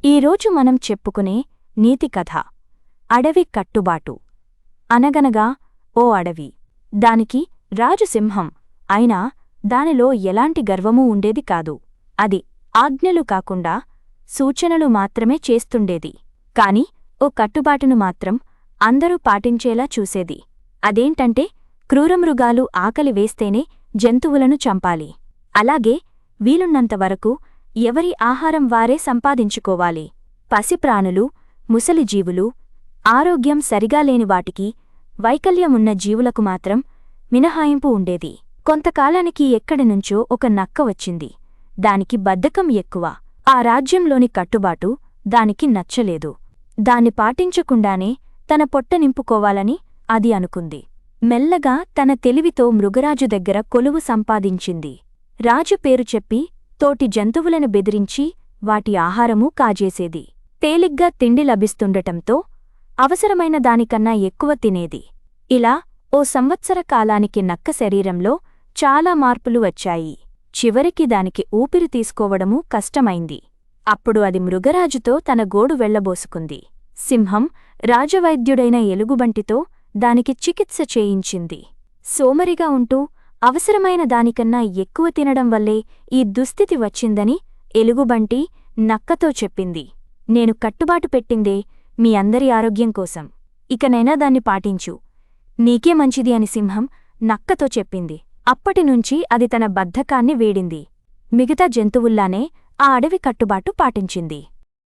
ఈరోజు మనం చెప్పుకునే నీతి కథ అడవి కట్టుబాటు. అనగనగా ఓ అడవి. దానికి రాజు సింహం. అయినా దానిలో ఎలాంటి గర్వమూ ఉండేది కాదు. అది ఆజ్ఞలు కాకుండా సూచనలు మాత్రమే చేస్తుండేది. కాని ఓ కట్టుబాటును మాత్రం అందరూ పాటించేలా చూసేది. అదేంటంటే క్రూరమృగాలు ఆకలి వేస్తేనే జంతువులను చంపాలి. అలాగే వీలున్నంతవరకు ఎవరి ఆహారం వారే సంపాదించుకోవాలి. పసిప్రాణులు, ముసలిజీవులు, ఆరోగ్యం సరిగా లేని వాటికి, వైకల్యమున్న జీవులకు మాత్రం మినహాయింపు ఉండేది. కొంతకాలానికి ఎక్కడినుంచో ఒక నక్క వచ్చింది. దానికి బద్ధకం ఎక్కువ. ఆ రాజ్యంలోని కట్టుబాటు దానికి నచ్చలేదు. దాన్ని పాటించకుండానే తన పొట్ట నింపుకోవాలని అది అనుకుంది. మెల్లగా తన తెలివితో మృగరాజు దగ్గర కొలువు సంపాదించింది. రాజు పేరు చెప్పి తోటి జంతువులను బెదిరించి వాటి ఆహారమూ కాజేసేది. తేలిగ్గా తిండి లభిస్తుండటంతో అవసరమైన దానికన్నా ఎక్కువ తినేది. ఇలా ఓ సంవత్సర కాలానికి నక్క శరీరంలో చాలా మార్పులు వచ్చాయి. చివరికి దానికి ఊపిరి తీసుకోవడమూ కష్టమైంది. అప్పుడు అది మృగరాజుతో తన గోడు వెళ్లబోసుకుంది. సింహం రాజవైద్యుడైన ఎలుగుబంటితో దానికి చికిత్స చేయించింది. సోమరిగా ఉంటూ అవసరమైన దానికన్నా ఎక్కువ తినడం వల్లే ఈ దుస్థితి వచ్చిందని ఎలుగుబంటి నక్కతో చెప్పింది. నేను కట్టుబాటు పెట్టిందే మీ అందరి ఆరోగ్యం కోసం. ఇకనైనా దాన్ని పాటించు. నీకే మంచిది అని సింహం నక్కతో చెప్పింది. అప్పటినుంచి అది తన బద్ధకాన్ని వీడింది. మిగతా జంతువుల్లానే ఆ అడవి కట్టుబాటు పాటించింది.